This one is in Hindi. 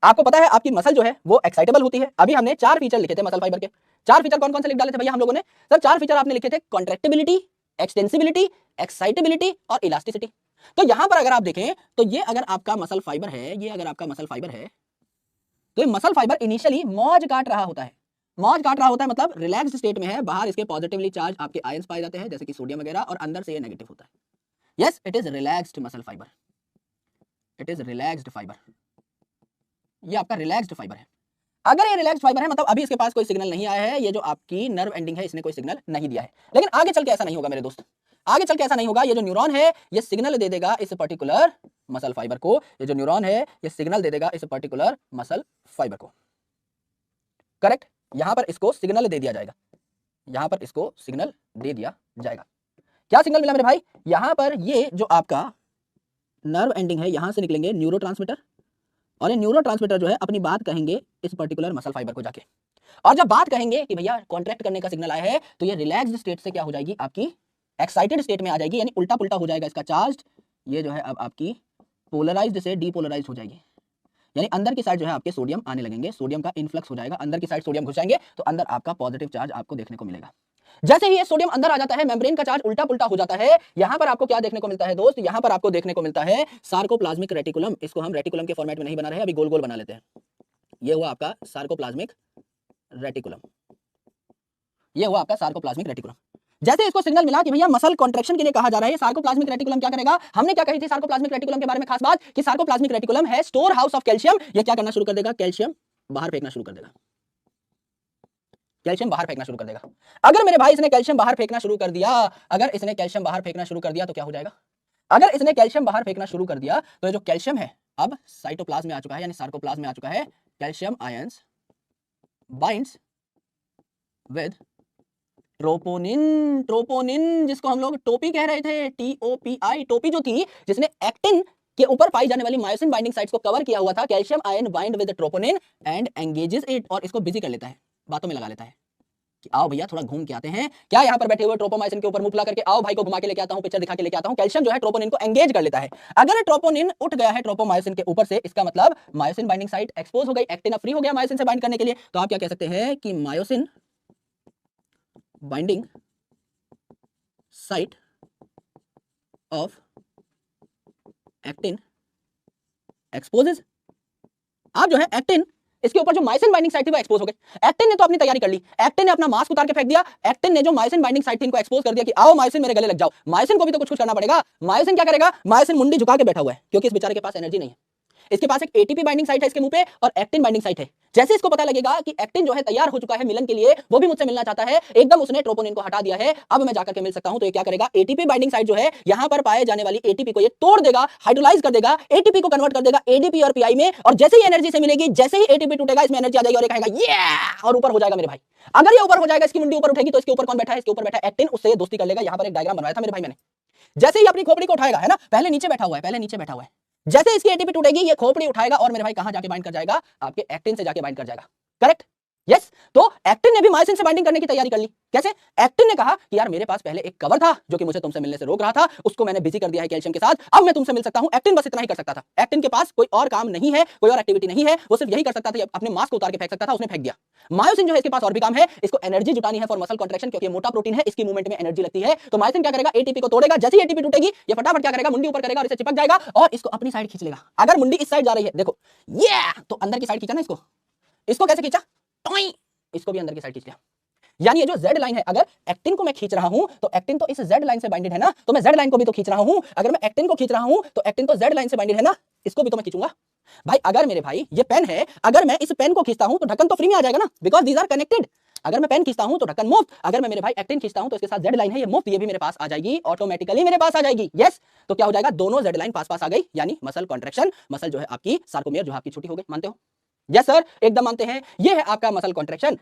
आपको पता है आपकी मसल जो है वो एक्साइटेबल होती है। अभी हमने 4 फीचर लिखे थे मसल फाइबर के। 4 फीचर कौन कौन से लिख डाले थे भैया हम लोगों ने? सर 4 फीचर आपने लिखे थे, कॉन्ट्रैक्टिबिलिटी, एक्सटेंसिबिलिटी, एक्साइटेबिलिटी और इलास्टिसिटी। तो यहां पर अगर आप देखें तो ये अगर आपका मसल फाइबर है, ये अगर आपका मसल फाइबर है, तो ये मसल फाइबर इनिशियली मौज काट रहा होता है। मौज काट रहा होता है मतलब रिलैक्स्ड स्टेट में है, बाहर इसके पॉजिटिवली चार्ज आपके आयंस पाए जाते हैं जैसे कि सोडियम वगैरह, और अंदर से ये नेगेटिव होता है। Yes, it is relaxed muscle fibre, it is relaxed fibre. ये आपका रिलैक्स्ड फाइबर है। अगर ये रिलैक्स्ड फाइबर है मतलब अभी इसके पास कोई सिग्नल नहीं आया है, ये जो आपकी नर्व एंडिंग है इसने कोई सिग्नल नहीं दिया है। लेकिन आगे चल के ऐसा नहीं होगा मेरे दोस्त, आगे चल के ऐसा नहीं होगा। ये जो न्यूरॉन है ये सिग्नल दे देगा इस पर्टिकुलर मसल फाइबर को, ये जो न्यूरॉन है ये सिग्नल दे देगा इस पर्टिकुलर मसल फाइबर को। करेक्ट, यहां पर इसको सिग्नल दे दिया जाएगा, यहां पर इसको सिग्नल दे दिया जाएगा। क्या सिग्नल मिला मेरे भाई? यहां पर ये जो आपका नर्व एंडिंग है यहां से निकलेंगे न्यूरोट्रांसमीटर, और ये न्यूरोट्रांसमीटर जो है अपनी बात कहेंगे इस पर्टिकुलर मसल फाइबर को जाके, और जब बात कहेंगे कि भैया कॉन्ट्रैक्ट करने का सिग्नल आया है तो ये रिलैक्स्ड स्टेट से क्या हो जाएगी, आपकी एक्साइटेड स्टेट में आ जाएगी, यानी उल्टा पुल्टा हो जाएगा इसका चार्ज। ये जो है अब आपकी पोलराइज्ड से डीपोलराइज्ड हो जाएगी, यानी अंदर की साइड जो है आपके सोडियम आने लगेंगे, सोडियम का इन्फ्लक्स हो जाएगा, अंदर की साइड सोडियम घुस जाएंगे तो अंदर आपका पॉजिटिव चार्ज आपको देखने को मिलेगा। जैसे ही ये सोडियम अंदर आ जाता है मेम्ब्रेन का चार्ज उल्टा पुल्टा हो जाता है। यहां पर आपको क्या देखने को मिलता है दोस्त? यहां पर आपको देखने को मिलता है सार्कोप्लाज्मिक रेटिकुलम। इसको हम रेटिकुलम के फॉर्मेट में नहीं बना रहे हैं, अभी गोल गोल बना लेते हैं। ये हुआ आपका सार्कोप्लाज्मिक रेटिकुलम, ये हुआ आपका सार्कोप्लाज्मिक रेटिकुलम। जैसे इसको सिग्नल मिला कि भैया मसल कॉन्ट्रैक्शन के लिए कहा जा रहा है, सार्कोप्लाज्मिक रेटिकुलम क्या करेगा? हमने क्या कही थी सार्कोप्लाज्मिक रेटिकुलम के बारे में खास बात कि सार्कोप्लाज्मिक रेटिकुलम है स्टोर हाउस ऑफ कैल्शियम। ये क्या करना शुरू कर देगा? कैल्शियम बाहर फेंकना शुरू कर देगा, कैल्शियम बाहर फेंकना शुरू कर देगा। अगर मेरे भाई इसने कैल्शियम बाहर फेंकना शुरू कर दिया, अगर इसने कैल्शियम बाहर फेंकना शुरू कर दिया तो क्या हो जाएगा? अगर इसने कैल्शियम बाहर फेंकना शुरू कर दिया तो ये जो कैल्शियम है अब साइटोप्लाज्म में आ चुका है, यानी सार्कोप्लाज्म में आ चुका है। Calcium ions binds with troponin, troponin जिसको हम लोग टोपी कह रहे थे, TOPI। टोपी जो थी जिसने एक्टिन के ऊपर पाई जाने वाली मायोसिन बाइंडिंग साइट्स को कवर किया हुआ था। Calcium ion bind with troponin and engages it, और इसको बिजी कर लेता है, बातों में लगा लेता है कि आओ भैया थोड़ा घूम के आते हैं। क्या यहाँ पर बैठे हुए ट्रोपोमाइसिन के ऊपर मुंह फुला करके आओ भाई को घुमा के लेके आता हूं, पिक्चर दिखा के लेके आता हूं। कैल्शियम जो है ट्रोपोनिन को एंगेज कर लेता है। अगर ट्रोपोनिन उठ गया है ट्रोपोमायोसिन के ऊपर से, इसका मतलब मायोसिन बाइंडिंग साइट एक्सपोज हो गई, एक्टिन अब फ्री हो गया मायोसिन से बाइंड करने के लिए। तो आप क्या कह सकते हैं कि myosin binding site of actin exposes. आप जो है एक्टिन, इसके ऊपर जो मायोसिन बाइंडिंग साइट थी वो एक्सपोज हो गई। एक्टिन ने तो अपनी तैयारी कर ली, एक्टिन ने अपना मास्क उतार के फेंक दिया। एक्टिन ने जो मायोसिन बाइंडिंग साइट थी इनको एक्सपोज कर दिया कि आओ मायोसिन मेरे गले लग जाओ। मायोसिन को भी तो कुछ करना पड़ेगा। मायोसिन क्या करेगा? मायोसिन मुंडी झुका के बैठा हुआ है क्योंकि इस बेचारे के पास एनर्जी नहीं है। इसके पास एक एटीपी बाइंडिंग साइट है इसके मुंह पे और एक्टिन बाइंडिंग साइट है। जैसे इसको पता लगेगा कि एक्टिन जो है तैयार हो चुका है मिलन के लिए, वो भी मुझसे मिलना चाहता है, एकदम उसने ट्रोपोनिन को हटा दिया है, अब मैं जाकर के मिल सकता हूं, तो ये क्या करेगा? एटीपी बाइंडिंग साइट जो है यहां पर पाए जाने वाली एटीपी को ये तोड़ देगा, हाइड्रोलाइज कर देगा, एटीपी को कन्वर्ट कर देगा एडीपी और पीआई में, और जैसे ही एनर्जी से मिलेगी, जैसे ही एटीपी टूटेगा इसमें एनर्जी आ जाएगी और ये कहेगा ये, और ऊपर हो जाएगा मेरे भाई। अगर ये ऊपर हो जाएगा, इसकी मुंडी ऊपर उठेगी, तो इसके ऊपर कौन बैठा है? इसके ऊपर बैठा एक्टिन, उससे ये दोस्ती कर लेगा। यहां पर एक डायग्राम बनवाया था मेरे भाई मैंने। जैसे ही अपनी खोपड़ी को उठाएगा, है ना, पहले नीचे बैठा हुआ है, पहले नीचे बैठा हुआ है, जैसे इसकी एटीपी टूटेगी ये खोपड़ी उठाएगा और मेरे भाई कहां जाके बाइंड कर जाएगा? आपके एक्टिन से जाके बाइंड कर जाएगा। Correct, yes. तो एक्टिन ने भी मायोसिन से बाइंडिंग करने की तैयारी कर ली। कैसे? एक्टिन ने कहा कि यार मेरे पास पहले एक कवर था जो कि मुझे तुमसे मिलने से रोक रहा था, उसको मैंने बिजी कर दिया है कैल्शियम के साथ, अब मैं तुमसे मिल सकता हूं। एक्टिन बस इतना ही कर सकता था, एक्टिन के पास कोई और काम नहीं है, कोई और एक्टिविटी नहीं है, वो सिर्फ यही कर सकता था, अपने मास्क को उतार के फेंक सकता था, उसने फेंक दिया। मायोसिन जो है इसके पास और भी काम है, इसको एनर्जी जुटानी है फॉर मसल कॉन्ट्रैक्शन, क्योंकि मोटा प्रोटीन है, इसकी मूवमेंट में एनर्जी लगती है। तो मायोसिन क्या करेगा? एटीपी को तोड़ेगा। जैसे ही एटीपी टूटेगी ये फटाफट क्या करेगा? मुंडी ऊपर करेगा और इसे चिपक जाएगा और इसको अपनी साइड खींच लेगा। अगर मुंडी इस साइड जा रही है, देखो ये, तो अंदर की साइड खींचा ना इसको, इसको कैसे खींचा? टॉई, इसको भी अंदर की साइड खींच लिया। यानी ये जो Z लाइन है, अगर एक्टिन को मैं खींच रहा हूं तो एक्टिन तो इस Z लाइन से बाइंडेड है ना, तो मैं Z लाइन को भी तो खींच रहा हूं। अगर मैं एक्टिन को खींच रहा हूं तो एक्टिन तो Z लाइन से बाइंडेड है ना, इसको भी तो मैं खींचूंगा। भाई अगर मेरे भाई ये पेन है, अगर मैं इस पेन को खींचता हूं तो ढक्कन तो फ्री में आ जाएगा ना, बिकॉज दीज आर कनेक्टेड। अगर मैं पेन खींचता हूं तो ढक्कन मुफ्त, अगर मैं मेरे भाई एक्टिन खींचता हूं तो इसके साथ Z लाइन है ये मुफ्त, ये भी मेरे पास आ जाएगी, ऑटोमेटिकली मेरे पास आ जाएगी। यस, तो क्या हो जाएगा? दोनों Z लाइन पास पास आ गई, यानी मसल कॉन्ट्रैक्शन, मसल जो है आपकी सार्कोमियर जो आपकी छोटी हो गई। मानते हो? यस सर, एकदम मानते हैं। ये है आपका मसल कॉन्ट्रैक्शन।